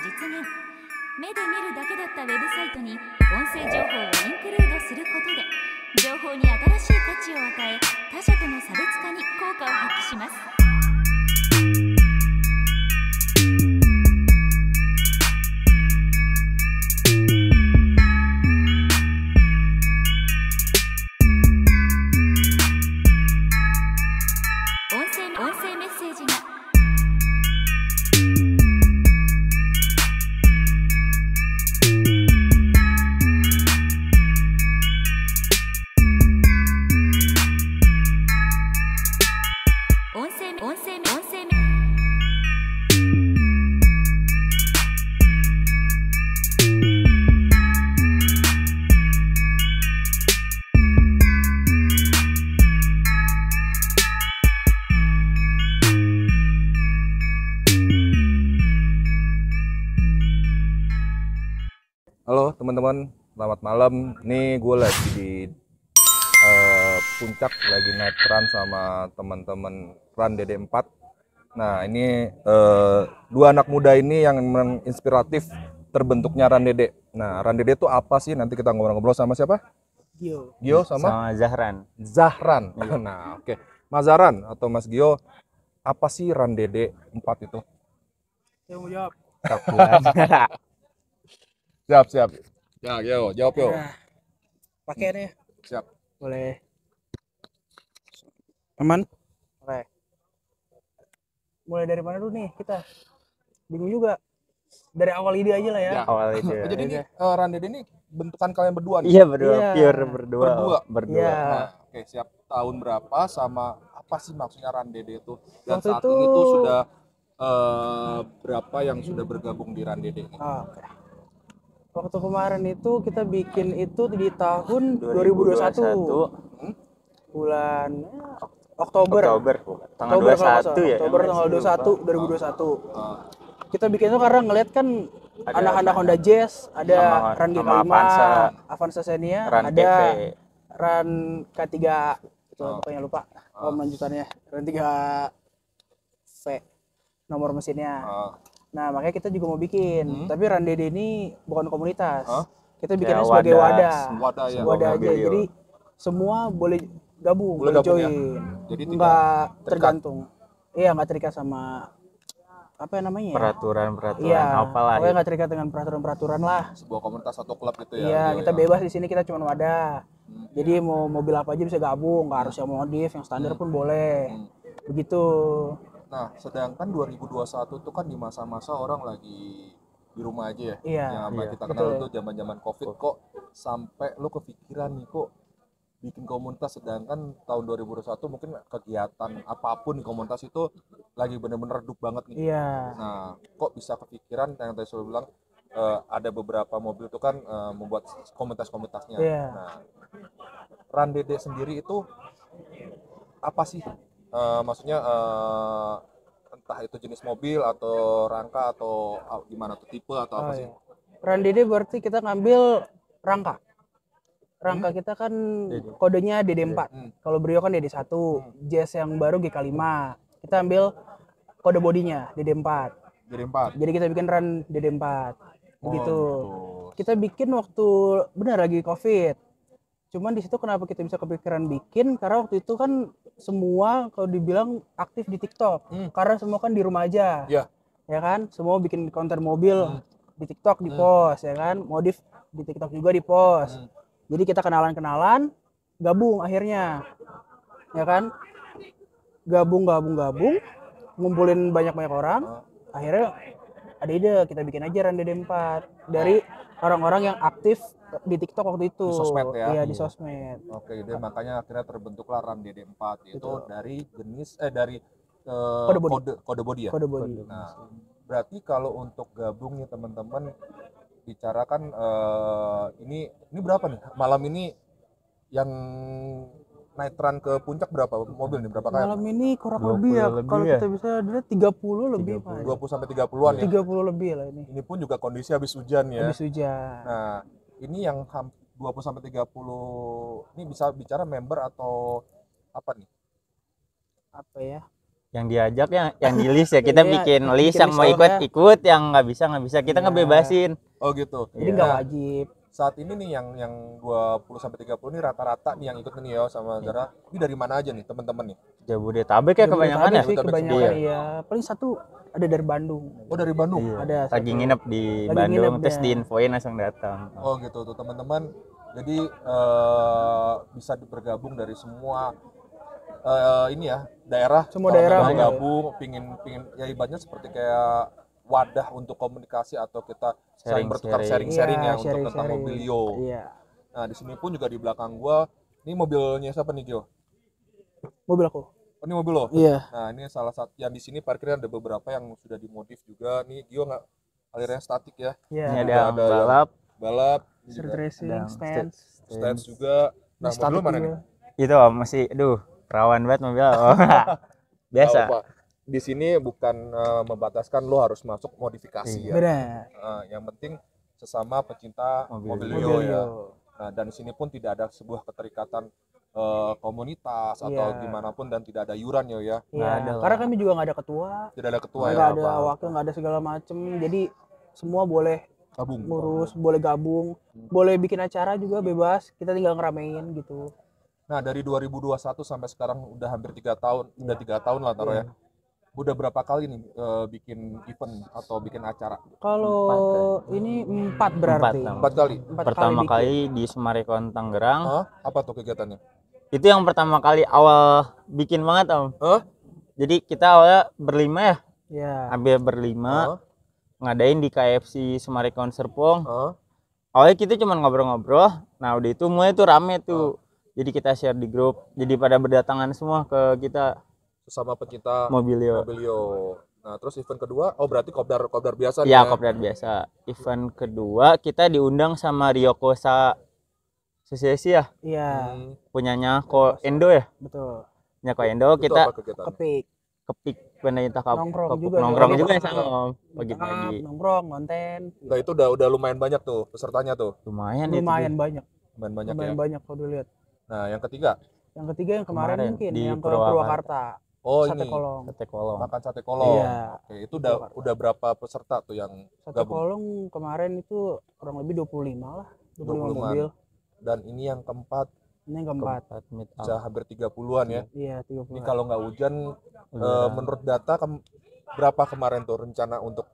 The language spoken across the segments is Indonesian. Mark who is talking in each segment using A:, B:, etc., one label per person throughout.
A: 実現。目で見るだけだったウェブサイトに音声情報をインクルードすることで情報に新しい価値を与え、他社との差別化に効果を発揮します。音声メッセージが
B: Halo teman-teman, selamat malam. Nih gue lagi di puncak, lagi naik run sama teman-teman run DD4. Nah ini dua anak muda ini yang menginspiratif terbentuknya run DD. Nah run DD itu apa sih? Nanti kita ngobrol-ngobrol sama siapa? Gio sama
C: Zahran.
B: Nah oke. Mas Zahran atau Mas Gio, apa sih run DD4 itu?
D: Saya mau jawab.
B: Siap. Ya, Gio, jawab yo.
D: Nah, pakai nih.
B: Siap.
D: Boleh. Aman? Boleh. Mulai dari mana dulu nih kita? Bingung juga. Dari awal ide aja lah ya.
B: Ya.
C: Awal itu.
B: Oh, jadi ini run DD ini bentukan kalian berdua nih?
C: Iya berdua,
D: Iya.
C: pure berdua.
D: Iya.
B: Nah, oke, siap. Tahun berapa sama apa sih maksudnya run DD itu? Dan
D: Waktu
B: saat
D: itu-
B: ini tuh sudah berapa yang sudah bergabung di run DD ini?
D: Oke. Waktu kemarin itu kita bikin itu di tahun 2021. Bulan Oktober.
C: Oktober. Tanggal
D: Oktober kalau nggak
C: 21
D: salah.
C: ya.
D: Oktober tanggal 21 2021. Kita bikin itu karena ngeliat kan
C: Ada
D: anak-anak Honda Jazz, ada
C: sama-
D: Ran
C: sama
D: G5,
C: Avanza.
D: Xenia,
C: Ran
D: ada
C: TV.
D: Ran K3 itu pokoknya lupa lanjutannya. Ran 3V nomor mesinnya. Nah, makanya kita juga mau bikin. Tapi Ran DD ini bukan komunitas. Kita bikinnya
C: Ya,
D: sebagai
C: wadah.
D: wadah.
B: Wadah ya.
D: Wadah aja.
C: Video.
D: Jadi semua boleh gabung,
B: Boleh
D: boleh
B: gabung ya.
D: join.
B: Jadi tidak
D: nggak
B: terikat.
D: tergantung. Iya, nggak terikat sama apa namanya ya?
C: Peraturan
D: Iya,
C: apalah.
D: pokoknya nggak terikat dengan peraturan-peraturan lah.
B: Sebuah komunitas atau klub gitu ya.
D: Iya,
B: Gio,
D: kita
B: ya.
D: bebas di sini, kita cuma wadah. Jadi mau mobil apa aja bisa gabung, nggak harus yang modif, yang standar pun boleh. Begitu.
B: Nah, sedangkan 2021 itu kan di masa-masa orang lagi di rumah aja ya.
D: Iya.
B: Yang apa
C: Iya,
B: kita kenal
D: betul.
B: itu zaman-zaman Covid, kok sampai lu kepikiran nih kok bikin komunitas, sedangkan tahun 2021 mungkin kegiatan apapun di komunitas itu lagi bener-bener redup banget nih.
D: Iya.
B: Nah, kok bisa kepikiran yang tadi saya bilang ada beberapa mobil itu kan membuat komunitas-komunitasnya.
D: Iya.
B: Nah, Run DD sendiri itu apa sih? Maksudnya entah itu jenis mobil atau rangka atau gimana tuh, tipe atau apa sih?
D: Ran DD berarti kita ngambil rangka. Rangka kita kan kodenya DD4. Kalau Brio kan DD1. Jazz yang baru GK5. Kita ambil kode bodinya DD4.
B: Jadi 4.
D: Jadi kita bikin Ran DD4. Begitu.
B: gitu.
D: Kita bikin waktu benar lagi Covid. Cuman di situ kenapa kita bisa kepikiran bikin, karena waktu itu kan semua kalau dibilang aktif di TikTok. Karena semua kan di rumah aja.
B: Iya.
D: Ya kan? Semua bikin konten mobil di TikTok di post, ya kan? Modif di TikTok juga di post. Jadi kita kenalan-kenalan, gabung akhirnya. Ya kan? Gabung, ngumpulin banyak-banyak orang. Akhirnya ada ide, kita bikin aja Ran DD4 dari orang-orang yang aktif di TikTok waktu itu.
B: Di sosmed ya?
D: Iya, di sosmed.
B: Oke, jadi makanya akhirnya terbentuklah Run DD4 itu dari jenis dari
D: Kode bodi.
B: kode bodi ya.
D: Kode bodi.
B: Nah, berarti kalau untuk gabung nih teman-teman, bicarakan ini berapa nih malam ini yang naik run ke puncak, berapa mobil nih, berapa kali?
D: Malam ini kurang
C: 20
D: lebih ya.
C: lebih
D: Kalau
C: ya?
D: kita bisa dilihat 30 lebih, Pak.
B: 20 sampai 30-an ya.
D: 30 lebih lah ini.
B: Ini pun juga kondisi habis hujan ya.
D: Habis hujan.
B: Nah, ini yang 20 sampai 30 ini bisa bicara member atau apa nih?
D: Apa ya?
E: yang diajak yang di list ya kita
D: Iya,
E: bikin list
D: bikin
E: yang mau
D: list
E: ikut
D: aja.
E: ikut, yang nggak bisa kita
D: Iya.
E: ngebebasin.
B: Oh gitu.
D: Jadi
E: Iya.
D: nggak wajib.
B: Saat ini nih yang 20 sampai 30 nih rata-rata nih yang ikut nih ya sama Zara. Ini dari mana aja nih teman-teman nih?
E: Jabodetabek ya kebanyakan ya.
D: Jabodetabek sih kebanyakan
E: Iya.
D: iya. Paling satu ada dari Bandung.
B: Oh dari Bandung.
E: Iya.
D: Ada
E: Lagi
D: satu.
E: nginep di
D: Lagi
E: Bandung
D: nginep,
E: terus
D: ya.
E: diinfoin langsung datang.
B: Oh gitu tuh teman-teman. Jadi bisa bergabung dari semua ini ya daerah.
D: Semua
B: Kalau
D: daerah,
B: nggak
D: iya.
B: gabung, pingin ya ibaratnya seperti kayak wadah untuk komunikasi atau kita saling bertukar sharing-sharing ya untuk tentang
D: sharing-sharing.
B: mobilio.
D: Iya.
B: Nah di sini pun juga di belakang gua, ini mobilnya siapa nih Gio?
D: Mobil aku.
B: Oh ini mobil lo?
D: Iya.
B: Nah ini salah satu yang di sini parkirnya ada beberapa yang sudah dimodif juga. Nih Gio nggak alirannya statik ya?
D: Iya.
E: Ini ada
B: ada yang
E: balap,
B: Balap, ini
D: Street
B: juga
D: racing,
E: ada
D: stand.
B: stands juga. Nah mobil lo mana nih?
E: itu masih rawan banget mobil. Oh. Biasa.
B: Tahu, Pak. Di sini bukan membataskan lo harus masuk modifikasi ya.
D: Benar.
B: Yang penting sesama pecinta
E: Mobilio.
B: mobilio ya. Nah dan di sini pun tidak ada sebuah keterikatan komunitas atau
D: Iya.
B: gimana pun dan tidak ada iuran ya.
D: Iya.
E: Nggak ada lah.
D: Karena kami juga nggak ada ketua,
B: Tidak ada ketua
D: nggak
B: ya.
D: ada wakil, nggak ada segala macem. Jadi semua boleh
B: Gabung.
D: ngurus, boleh gabung, boleh bikin acara juga bebas. Kita tinggal ngeramein gitu.
B: Nah dari 2021 sampai sekarang udah hampir 3 tahun, udah 3 tahun lah taruh ya. Udah berapa kali nih bikin event atau bikin acara?
D: Kalau ini 4 berarti.
E: Empat,
B: 4 kali.
D: 4
E: Pertama
D: bikin.
E: kali di Sumarekon Tangerang.
B: Hah? Apa tuh kegiatannya?
E: Itu yang pertama kali awal bikin banget Om.
B: Hah?
E: Jadi kita awalnya berlima ya,
D: Ya.
E: hampir berlima, ngadain di KFC Sumarekon Serpong.
B: Hah?
E: Awalnya kita cuma ngobrol-ngobrol, nah udah itu mulai tuh rame tuh. Jadi kita share di grup, jadi pada berdatangan semua ke kita
B: Sesama pecinta
E: Mobilio.
B: mobilio. Nah terus event kedua, oh berarti kopdar biasa nih
E: Iya,
B: ya?
E: kopdar biasa. Event kedua kita diundang sama Ryokosa Association ya,
D: Iya,
B: Hmm,
E: punyanya Ko Endo ya.
D: betul.
E: Punya Ko Endo,
B: itu
E: kita
B: apa kegiatannya?
D: Kepik,
E: kepik pemerintah
D: Nongkrong juga,
E: nongkrong
D: jadi
E: juga
D: kita
E: sama Om, pagi-pagi.
D: nongkrong, konten.
B: Nah itu udah lumayan banyak tuh pesertanya tuh,
E: Lumayan itu.
D: Lumayan banyak,
B: lumayan banyak ya.
D: lumayan banyak kalau dilihat.
B: Nah yang ketiga,
D: Yang ketiga yang kemarin
E: Kemarin
D: mungkin
E: di
D: yang ke
E: Purwakarta.
D: Purwakarta,
B: oh
D: Sate
B: ini
D: Kolong.
E: Sate Kolong.
B: makan sate kolong.
D: Iya.
B: Oke, itu udah berapa peserta tuh yang
D: Sate
B: gabung?
D: Kolong kemarin itu kurang lebih 25 lah, 25
B: 25-an.
D: mobil.
B: Dan ini yang keempat
D: Ini yang keempat.
E: Meet up.
B: bisa hampir 30-an ya.
D: Iya,
B: Ini
D: 30.
B: kalau nggak hujan, menurut data berapa kemarin tuh rencana untuk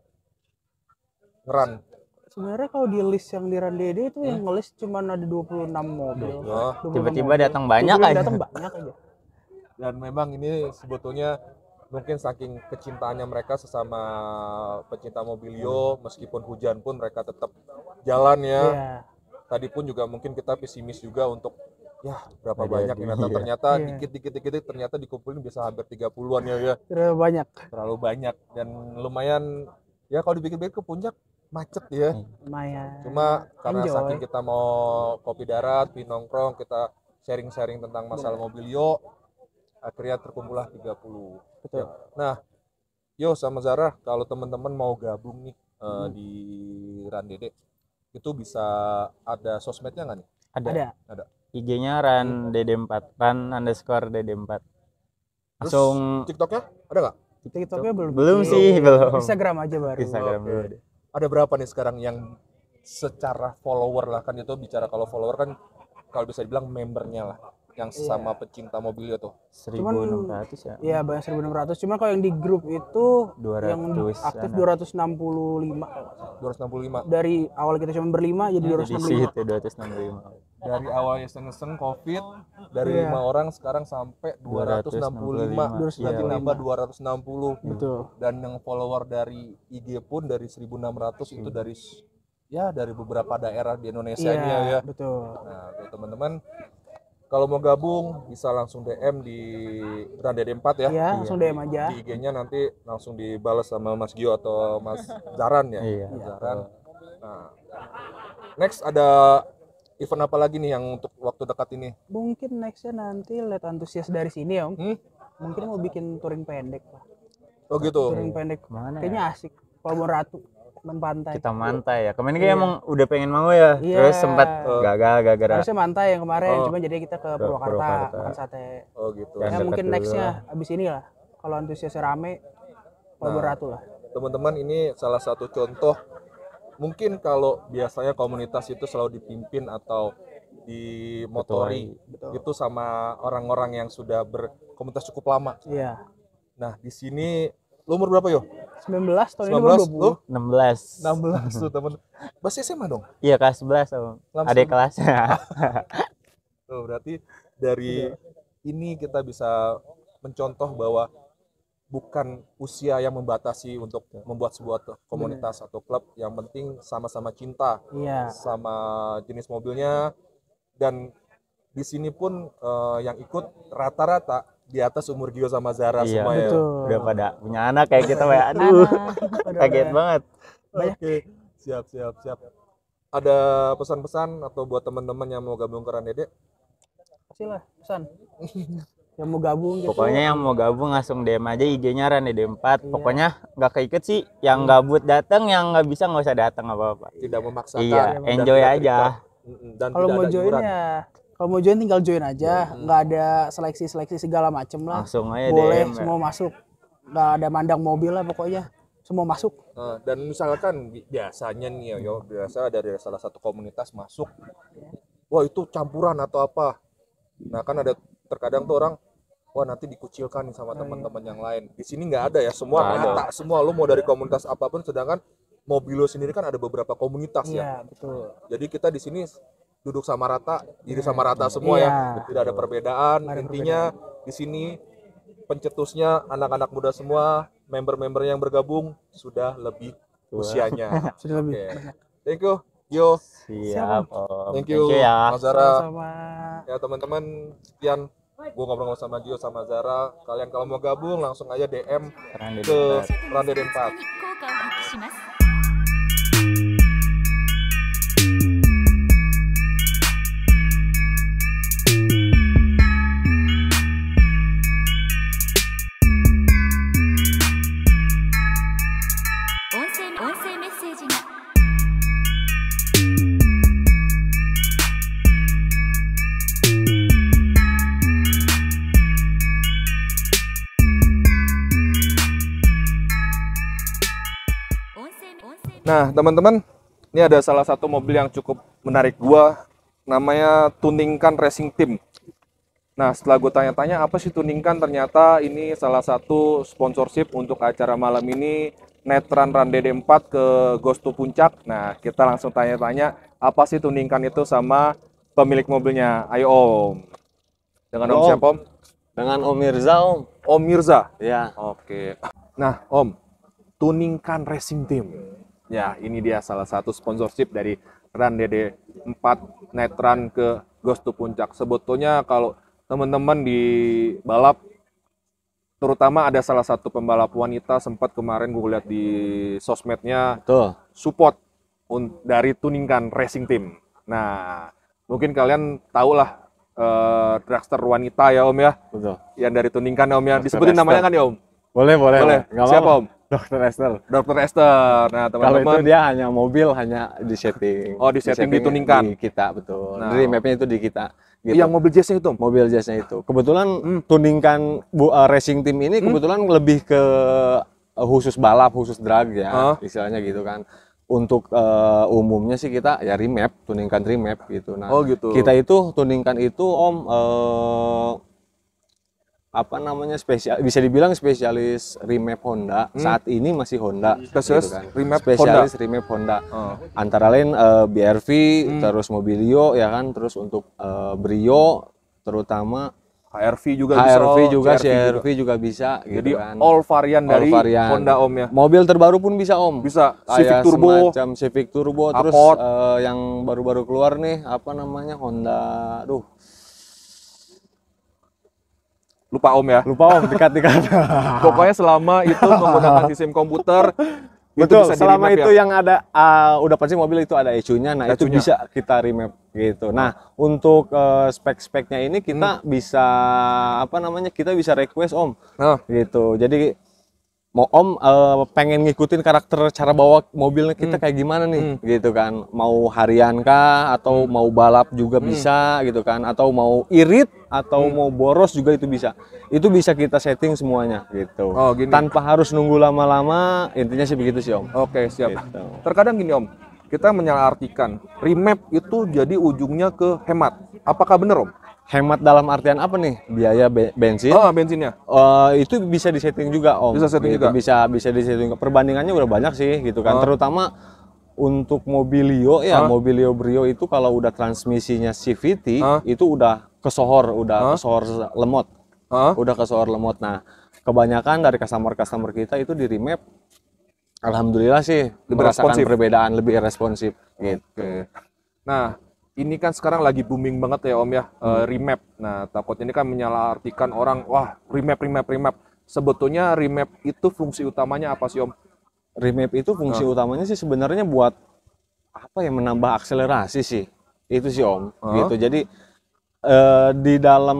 B: ngeran?
D: Sebenarnya kalau di list yang di Randede itu yang nge-list cuma ada 26 mobil.
B: Oh,
D: 26
E: Tiba-tiba
D: mobil.
E: datang banyak
D: Tiba-tiba
E: aja.
D: datang banyak aja.
B: dan memang ini sebetulnya mungkin saking kecintaannya mereka sesama pecinta mobilio, meskipun hujan pun mereka tetap jalan ya.
D: Iya.
B: Tadi pun juga mungkin kita pesimis juga untuk ya berapa
E: Nggak
B: banyak
E: jadi,
B: yang datang,
E: iya.
B: ternyata
D: Iya.
B: dikit ternyata dikumpulin bisa hampir 30-an ya,
D: Terlalu banyak.
B: terlalu banyak dan lumayan ya kalau dipikir-pikir ke puncak macet ya.
D: Lumayan.
B: Cuma karena
D: Enjoy.
B: saking kita mau kopi darat, nongkrong, kita sharing-sharing tentang masalah mobilio, akhirnya terkumpullah 30.
D: Betul.
B: Nah, Yo sama Zara, kalau teman-teman mau gabung nih di Randede, itu bisa ada sosmednya nggak nih?
E: Ada. IG-nya ran DD4, ran_DD4.
B: Terus
E: Langsung
B: TikToknya ada nggak?
D: TikToknya belum.
E: belum
D: bikin.
E: sih, belum.
D: Instagram aja baru.
E: Instagram
B: Oke.
E: dulu ada.
B: Ada berapa nih sekarang yang secara follower lah, kan itu bicara kalau follower kan kalau bisa dibilang membernya lah, yang sesama pecinta mobilio tuh.
E: 1.600 ya.
D: Iya, banyak 1.600. Cuma kalau yang di grup itu yang
E: 200
D: aktif
E: -an.
D: 265.
B: 265.
D: Dari awal kita cuma berlima jadi
E: Di
D: 265.
E: situ 265.
B: Dari awal iseng-iseng Covid, dari 5 orang sekarang sampai 265.
E: 265.
B: Nanti
E: Iya.
B: nambah 260.
D: Betul.
B: Dan yang follower dari IG pun dari 1.600 itu dari beberapa daerah di Indonesia ini ya.
D: Betul.
B: Nah, tuh, teman-teman kalau mau gabung bisa langsung DM di Randede 4 ya.
D: Iya, langsung DM aja.
B: Di IG-nya nanti langsung dibalas sama Mas Gio atau Mas Zaran ya.
E: Iya.
B: Mas Zaran. Nah, next ada event apa lagi nih yang untuk waktu dekat ini?
D: Mungkin nextnya nanti lihat antusias dari sini ya, Om.
B: Hmm?
D: Mungkin mau bikin touring pendek lah.
B: Oh gitu.
D: Touring pendek.
E: Kemana ya?
D: Kayaknya asik. Pelabuhan Ratu, main pantai.
E: Kita mantai ya. Kemarin kayak emang udah pengen mau ya.
D: Iya.
E: Terus sempat gagal gara-gara
D: Harusnya mantai yang kemarin,
B: Oh.
D: cuma jadi kita ke Purwakarta
E: Purwakarta.
D: makan sate.
B: Oh gitu.
E: Dan
D: Ya
E: dekat
D: mungkin
E: dulu
D: nextnya abis ini lah. kalau antusiasnya rame, kalau beratur lah.
B: Teman-teman, ini salah satu contoh. Mungkin kalau biasanya komunitas itu selalu dipimpin atau dimotori itu sama orang-orang yang sudah berkomunitas cukup lama.
D: Iya.
B: Nah, di sini lu umur berapa, Yo?
D: 19 tahun ini
B: 19
D: umur
B: lu?
E: 16.
B: 16 tuh, teman. Masih SMA dong?
E: Iya, kelas 11 Om.
B: Langsung.
E: Adik kelasnya.
B: Tuh, berarti dari ini kita bisa mencontoh bahwa bukan usia yang membatasi untuk membuat sebuah komunitas atau klub. Yang penting sama-sama cinta
D: Iya.
B: sama jenis mobilnya. Dan di sini pun yang ikut rata-rata di atas umur Gio sama Zara
E: Iya,
B: semua ya.
D: betul.
E: Udah pada punya anak kayak kita, ya. Aduh,
D: Udah
E: kaget
D: ada.
E: banget.
B: Oke, siap. Ada pesan-pesan atau buat teman-teman yang mau gabung ke Randede?
D: Pastilah pesan. Yang mau gabung gitu.
E: Pokoknya yang mau gabung langsung DM aja IG-nya Randede 4. Pokoknya nggak keiket sih. Yang gabut datang, yang nggak bisa nggak usah datang apa-apa.
B: Tidak memaksakan.
E: Iya,
B: dan
E: enjoy
B: tidak
E: aja.
B: terikat. Dan
D: Kalau
B: tidak
D: mau
B: ada
D: join
B: iuran.
D: ya, kalau mau join tinggal join aja, nggak ada seleksi segala macem lah.
E: Langsung aja
D: Boleh
E: DM. Ya.
D: semua masuk, nggak ada mandang mobil lah pokoknya, semua masuk.
B: Nah, dan misalkan biasanya nih yo, biasa dari salah satu komunitas masuk, wah itu campuran atau apa. Nah kan ada terkadang tuh orang, wah nanti dikucilkan nih sama teman-teman yang lain. Di sini nggak ada ya, semua rata, semua lu mau dari komunitas apapun. Sedangkan mobil lo sendiri kan ada beberapa komunitas ya.
D: Iya betul.
B: Jadi kita di sini duduk sama rata, diri sama rata semua
D: Iya.
B: ya. Tidak ada perbedaan. Intinya di sini pencetusnya anak-anak muda semua, member-member yang bergabung sudah lebih usianya.
D: Sudah lebih.
B: Oke. Thank you, Yo.
E: Siap, Om.
B: Thank you,
E: ya.
B: Mas Zara.
D: Sama
B: Ya teman-teman, sekian gue ngobrol sama Gio sama Zara. Kalian kalau mau gabung langsung aja DM
E: Randede
B: ke
E: 4.
B: Randede 4.
A: 効果を発揮します。音声メッセージが
B: Nah, teman-teman, ini ada salah satu mobil yang cukup menarik gua, namanya Tuningkan Racing Team. Nah, setelah gue tanya-tanya apa sih Tuningkan, ternyata ini salah satu sponsorship untuk acara malam ini, Netran Randede 4 ke Ghost to Puncak. Nah, kita langsung tanya-tanya apa sih Tuningkan itu sama pemilik mobilnya. Ayo Om. Dengan Om siapa Om?
C: Dengan Om Mirza, Om.
B: Om Mirza.
C: Ya.
B: Oke. Nah, Om, Tuningkan Racing Team. Ya, ini dia salah satu sponsorship dari Randede 4 Netran ke Ghost to Puncak. Sebetulnya kalau teman-teman di balap, terutama ada salah satu pembalap wanita, sempat kemarin gue lihat di sosmednya
C: Tuh.
B: support dari Tuningkan Racing Team. Nah, mungkin kalian tahulah dragster wanita ya Om ya,
C: Betul.
B: yang dari Tuningkan ya Om ya.
C: Dragster
B: Disebutin namanya kan ya Om?
C: Boleh. Nggak
B: Siapa
C: apa-apa.
B: Om?
C: Dr. Esther.
B: Dr. Esther. Nah,
C: Kalau itu
B: teman-teman.
C: dia hanya mobil, hanya di setting.
B: Oh, di setting, dituningkan.
C: Di kita, betul.
B: Nah.
C: Jadi mapnya itu di kita. Gitu.
B: Yang mobil jazznya itu Om?
C: Mobil jazznya itu. Kebetulan tuningkan racing team ini kebetulan lebih ke khusus balap, khusus drag ya, istilahnya gitu kan. Untuk umumnya sih kita ya remap, tuningkan remap gitu. Nah,
B: Oh, gitu.
C: kita itu tuningkan itu Om apa namanya, spesial, bisa dibilang spesialis remap Honda. Saat ini masih Honda.
B: Spesialis remap
C: spesialis remap Honda.
B: Oh.
C: Antara lain BRV, terus Mobilio ya kan, terus untuk Brio terutama
B: HRV juga
C: HRV
B: bisa.
C: juga,
B: CRV
C: CRV juga bisa gitu
B: Jadi
C: kan.
B: all varian dari
C: varian.
B: Honda Om ya.
C: Mobil terbaru pun bisa Om.
B: Bisa
C: Kayak
B: Civic Turbo,
C: semacam Civic Turbo, terus
B: Accord.
C: yang baru-baru keluar nih apa namanya, Honda,
B: lupa Om ya.
C: lupa Om, dekat-dekat.
B: Pokoknya selama itu menggunakan sistem komputer,
C: Betul,
B: bisa
C: selama
B: di-remap
C: itu
B: ya?
C: yang ada udah pasti mobil itu ada ECU-nya, nah itu
B: ECU-nya.
C: bisa kita remap gitu. Nah, untuk spek-speknya ini kita bisa apa namanya, kita bisa request Om.
B: Nah,
C: Gitu. Jadi mau Om pengen ngikutin karakter cara bawa mobilnya kita kayak gimana nih gitu kan, mau harian kah atau mau balap juga bisa gitu kan, atau mau irit atau mau boros juga itu bisa kita setting semuanya gitu.
B: Oh, gini.
C: Tanpa harus nunggu lama-lama, intinya sih begitu sih Om.
B: Oke, siap.
C: Gitu.
B: Terkadang gini Om, kita menyalahartikan remap itu jadi ujungnya ke hemat. Apakah benar Om?
C: Hemat dalam artian apa nih? Biaya bensin.
B: Oh, bensinnya.
C: Itu bisa disetting juga Om.
B: Bisa setting
C: Gitu,
B: juga?
C: Bisa disetting. Perbandingannya udah banyak sih gitu kan. Terutama untuk Mobilio ya, Mobilio Brio itu kalau udah transmisinya CVT itu udah kesohor lemot. Udah kesohor lemot. Nah, kebanyakan dari customer kita itu di remap alhamdulillah sih merasakan perbedaan, lebih responsif gitu.
B: Oke. Nah, ini kan sekarang lagi booming banget ya Om ya, remap. Nah, takutnya ini kan menyalahartikan orang, wah remap. Sebetulnya remap itu fungsi utamanya apa sih Om?
C: Remap itu fungsi utamanya sih sebenarnya buat apa ya, menambah akselerasi sih. Itu sih Om. Gitu. Jadi di dalam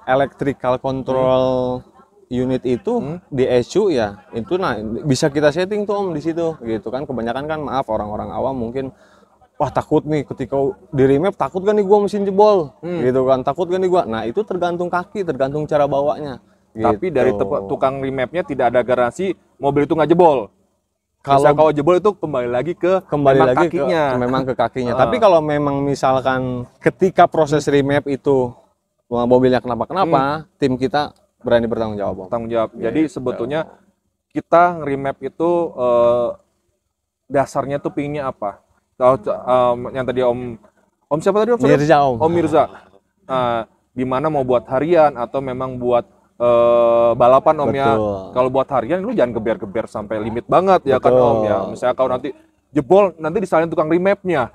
C: electrical control unit itu di ECU ya, itu nah bisa kita setting tuh Om di situ gitu kan. Kebanyakan kan maaf orang-orang awam mungkin wah takut nih ketika di remap, takut kan nih gua mesin jebol gitu kan, takut kan nih gua. Nah itu tergantung kaki, tergantung cara bawanya gitu.
B: Tapi dari tukang remapnya tidak ada garansi mobil itu nggak jebol. Kalau jebol itu kembali lagi ke kakinya.
C: Memang ke kakinya. Tapi kalau memang misalkan ketika proses remap itu mobilnya kenapa-kenapa, tim kita berani bertanggung jawab.
B: Tanggung jawab. Jadi sebetulnya kita remap itu dasarnya tuh pinginnya apa? Kalau yang tadi Om siapa tadi Om?
C: Mirza Om.
B: Om Mirza. Di mana mau buat harian atau memang buat balapan Om ya. Kalau buat harian lu jangan geber-geber sampai limit banget ya kan Om ya. Misalnya kalau nanti jebol nanti disalahin tukang remapnya.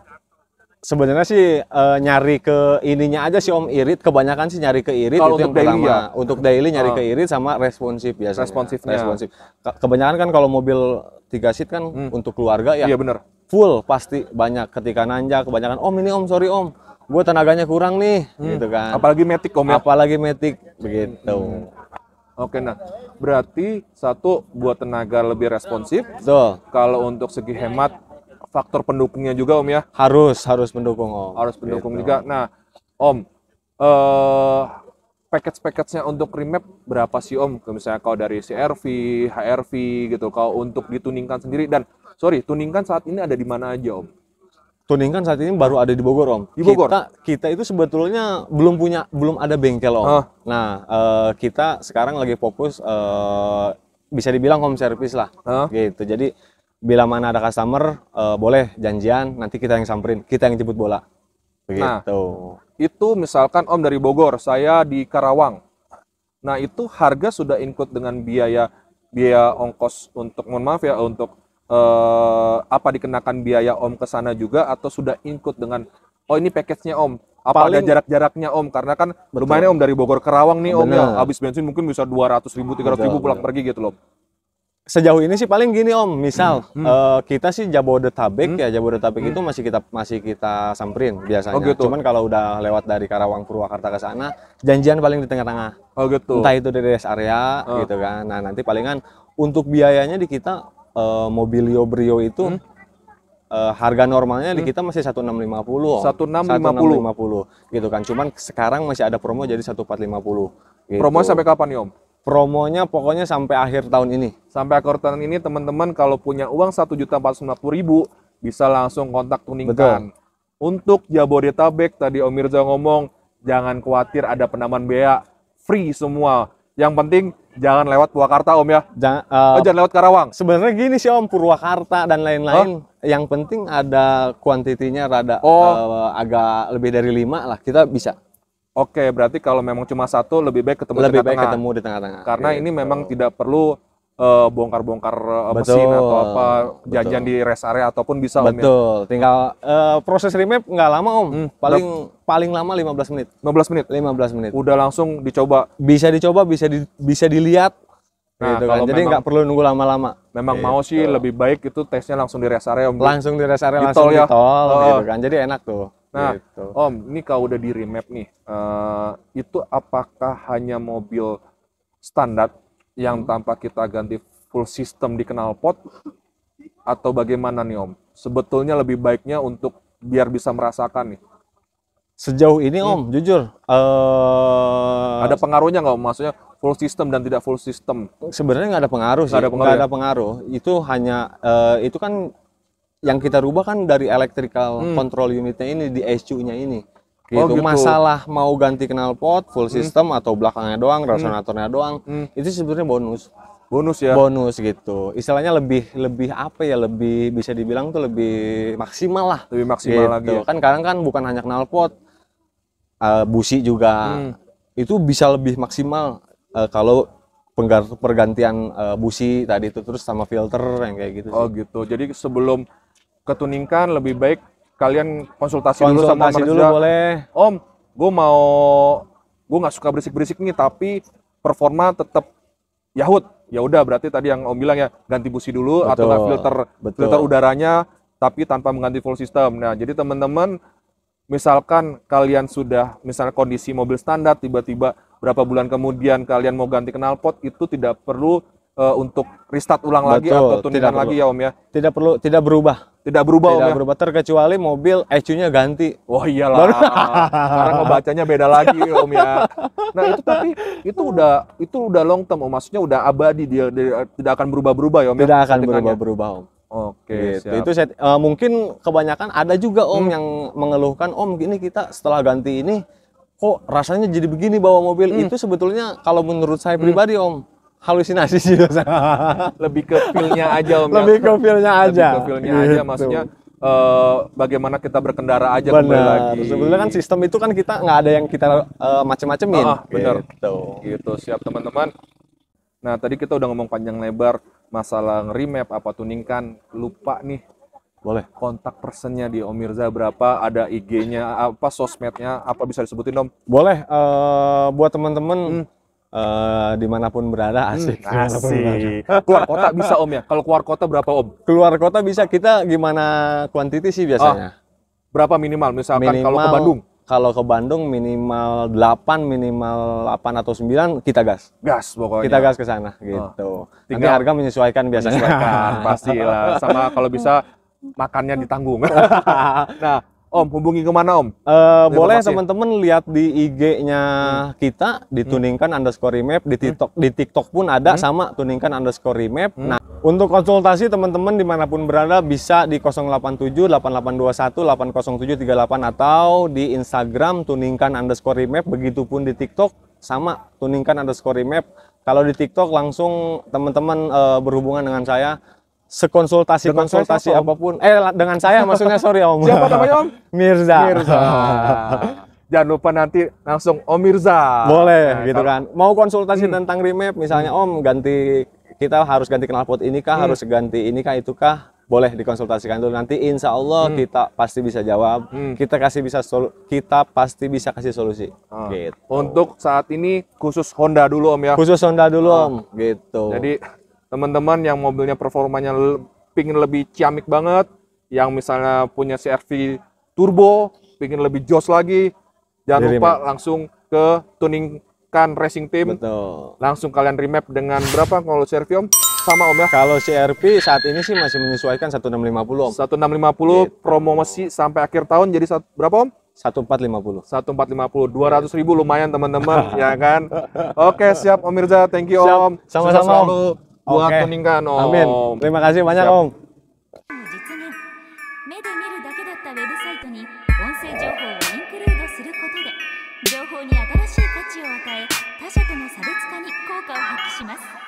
C: Sebenarnya sih nyari ke ininya aja sih Om, irit. Kebanyakan sih nyari ke irit
B: kalau
C: itu yang
B: daily
C: pertama.
B: ya?
C: Untuk daily nyari ke irit sama responsif biasanya.
B: Responsif.
C: Kebanyakan kan kalau mobil 3 seat kan untuk keluarga ya.
B: Iya benar.
C: Full pasti banyak ketika nanjak, kebanyakan Om ini Om sorry Om, gue tenaganya kurang nih gitu kan.
B: Apalagi Matic Om ya.
C: Apalagi Matic begitu.
B: Oke, nah berarti satu buat tenaga lebih responsif.
C: Betul.
B: Kalau untuk segi hemat, faktor pendukungnya juga Om ya.
C: Harus mendukung Om.
B: Harus mendukung juga. Nah, Om, package-nya untuk remap berapa sih Om? Misalnya kalau dari CRV, HRV gitu, kalau untuk dituningkan sendiri dan tuningkan saat ini ada di mana aja Om?
C: Tuningkan saat ini baru ada di Bogor Om.
B: Di Bogor?
C: Kita itu sebetulnya belum ada bengkel Om. Nah, kita sekarang lagi fokus bisa dibilang home service lah. Gitu. Jadi bila mana ada customer boleh janjian, nanti kita yang samperin, kita yang jemput bola. Begitu.
B: Nah, itu misalkan Om dari Bogor, saya di Karawang. Nah, itu harga sudah include dengan biaya ongkos untuk, mohon maaf ya, untuk apa dikenakan biaya Om ke sana juga atau sudah include dengan ini package-nya Om? Apa ada jarak-jaraknya Om? Karena kan lumayan Om dari Bogor ke Karawang nih Om ya, habis bensin mungkin bisa 200.000, 300.000 pulang pergi gitu loh.
C: Sejauh ini sih paling gini Om, misal kita sih Jabodetabek ya, Jabodetabek itu masih kita samperin biasanya.
B: Gitu.
C: Cuman kalau udah lewat dari Karawang Purwakarta ke sana, janjian paling di tengah-tengah.
B: Gitu.
C: Entah itu dari rest area gitu kan. Nah, nanti palingan untuk biayanya di kita Mobilio Brio itu harga normalnya di kita masih 1.650 Om. 1.650 gitu kan. Cuman sekarang masih ada promo jadi 1.450 gitu.
B: Promo sampai kapan nih Om?
C: Promonya pokoknya sampai akhir tahun ini.
B: Sampai akhir tahun ini teman-teman kalau punya uang 1.450.000 bisa langsung kontak tuningkan. Untuk Jabodetabek tadi Om Mirza ngomong jangan khawatir ada penambahan biaya, free semua. Yang penting jangan lewat Purwakarta Om ya. Jangan lewat Karawang.
C: Sebenarnya gini sih Om, Purwakarta dan lain-lain. Yang penting ada kuantitinya rada agak lebih dari 5 lah, kita bisa.
B: Oke, berarti kalau memang cuma satu lebih baik ketemu
C: di tengah-tengah.
B: Karena ini memang tidak perlu bongkar-bongkar mesin atau apa, janjian di rest area ataupun bisa Om ya.
C: Betul. Tinggal proses remap nggak lama Om. Paling lama 15 menit.
B: 15 menit. Udah langsung dicoba.
C: Bisa dicoba, bisa dilihat.
B: Nah,
C: gitu kan. Jadi nggak perlu nunggu lama-lama.
B: Memang mau sih lebih baik itu tesnya langsung di rest area Om.
C: Langsung di rest area,
B: langsung di tol
C: gitu kan. Jadi enak tuh.
B: Nah,
C: gitu.
B: Om, ini kalau udah di remap nih, itu apakah hanya mobil standar yang tanpa kita ganti full system di knalpot atau bagaimana nih Om? Sebetulnya lebih baiknya untuk biar bisa merasakan nih.
C: Sejauh ini Om, jujur,
B: Ada pengaruhnya nggak Om? Maksudnya full system dan tidak full system?
C: sebenarnya nggak ada pengaruh sih.
B: Nggak ada pengaruh
C: Nggak ada pengaruh. Itu hanya itu kan yang kita rubah kan dari electrical control unitnya ini di ECU-nya ini.
B: Oh,
C: Gitu.
B: gitu.
C: Masalah mau ganti knalpot full system atau belakangnya doang, resonatornya doang, itu sebenarnya bonus.
B: Bonus ya?
C: Bonus gitu. Istilahnya lebih apa ya? Lebih bisa dibilang tuh lebih maksimal lah.
B: Lebih maksimal
C: Gitu.
B: lagi ya?
C: Kan kadang kan bukan hanya knalpot, busi juga itu bisa lebih maksimal kalau pergantian busi tadi itu terus sama filter yang kayak gitu.
B: Oh gitu. Jadi sebelum ketuningkan lebih baik kalian konsultasi dulu sama
C: Konsultasi dulu
B: Mirza.
C: boleh.
B: Om, gue nggak suka berisik-berisik nih, tapi performa tetap Yahut. Ya udah, berarti tadi yang Om bilang ya, ganti busi dulu atau nggak filter udaranya, tapi tanpa mengganti full system. Nah, jadi teman-teman, misalkan kalian sudah, misalnya kondisi mobil standar, tiba-tiba berapa bulan kemudian kalian mau ganti knalpot, itu tidak perlu untuk restart ulang lagi atau tuningan lagi ya Om ya.
C: Tidak perlu, tidak berubah.
B: Tidak berubah Om
C: Tidak
B: ya.
C: berubah terkecuali mobil ECU-nya ganti.
B: Oh iyalah, sekarang ngebacanya beda lagi Om ya. Nah itu tapi itu udah long term Om, maksudnya udah abadi, dia tidak akan berubah-berubah ya Om.
C: Tidak
B: ya,
C: akan
B: settingannya?
C: berubah-berubah Om.
B: Oke,
C: Gitu.
B: siap.
C: Itu mungkin kebanyakan ada juga Om yang mengeluhkan, Om gini kita setelah ganti ini kok rasanya jadi begini bawa mobil. Itu sebetulnya kalau menurut saya pribadi Om, halusinasi sih.
B: Lebih ke feel-nya aja Om ya.
C: Lebih ke feel-nya aja.
B: Lebih ke feel-nya aja,
C: Gitu.
B: maksudnya bagaimana kita berkendara aja kembali
C: Benar.
B: lagi.
C: Sebenarnya kan sistem itu kan kita nggak ada yang kita macem-macemin.
B: Benar.
C: Gitu.
B: Gitu, siap teman-teman. Nah, tadi kita udah ngomong panjang lebar masalah nge-remap apa tuningkan, lupa nih
C: Boleh.
B: kontak personnya di Om Mirza berapa, ada IG-nya, apa sosmednya, apa bisa disebutin Om?
C: Boleh. Buat teman-teman dimanapun berada, asik. Dimanapun berada.
B: Asik. Keluar kota bisa Om ya? Kalau keluar kota berapa Om?
C: Keluar kota bisa, kita gimana kuantiti sih biasanya?
B: Berapa minimal? Misalkan kalau ke Bandung?
C: Kalau ke Bandung minimal 8 atau 9 kita gas.
B: Gas pokoknya.
C: Kita gas ke sana gitu. Nanti
B: Tinggal
C: harga menyesuaikan biasanya.
B: menyesuaikan, pastilah. Sama kalau bisa makannya ditanggung. Nah, Om, hubungi kemana Om?
C: Boleh
B: Informasi.
C: teman-teman lihat di IG-nya kita di tuningkan_remap, di TikTok pun ada sama tuningkan_remap. Nah, untuk konsultasi teman-teman dimanapun berada bisa di 087 8821 80738 atau di Instagram tuningkan_remap, begitupun di TikTok sama tuningkan_remap. Kalau di TikTok langsung teman-teman berhubungan dengan saya. Konsultasi
B: siapa, Om?
C: apapun. Dengan saya maksudnya, sorry Om.
B: Siapa namanya Om?
C: Mirza.
B: Jangan lupa nanti langsung Om Mirza.
C: Boleh
B: Nah,
C: gitu kan. Mau konsultasi tentang remap misalnya Om kita harus ganti knalpot ini kah, harus ganti ini kah, itu kah? Boleh dikonsultasikan dulu, nanti insya Allah kita pasti bisa jawab. Kita pasti bisa kasih solusi. Gitu.
B: Untuk saat ini khusus Honda dulu Om ya.
C: Khusus Honda dulu Om, gitu.
B: Jadi teman-teman yang mobilnya performanya pingin lebih ciamik banget, yang misalnya punya CR-V turbo, pingin lebih jos lagi, jangan lupa langsung ke Tuningkan Racing Team.
C: Betul.
B: Langsung kalian remap dengan berapa kalau CR-V Om? Sama Om ya?
C: Kalau CR-V saat ini sih masih menyesuaikan 1650 Om.
B: 1650 promo masih sampai akhir tahun jadi berapa Om?
C: 1450.
B: 1450, 200.000 lumayan teman-teman, ya kan? Oke, siap Om Mirza, thank you
C: Siap.
B: Om.
C: Sama-sama,
B: Sukses selalu buat
C: Oke.
B: Tuningkan Om.
C: Amin. Terima kasih banyak
B: Siap.
C: Om.
A: 実現目で見るだけだったウェブサイトに音声情報をインクルードすることで情報に新しい価値を与え他社との差別化に効果を発揮します。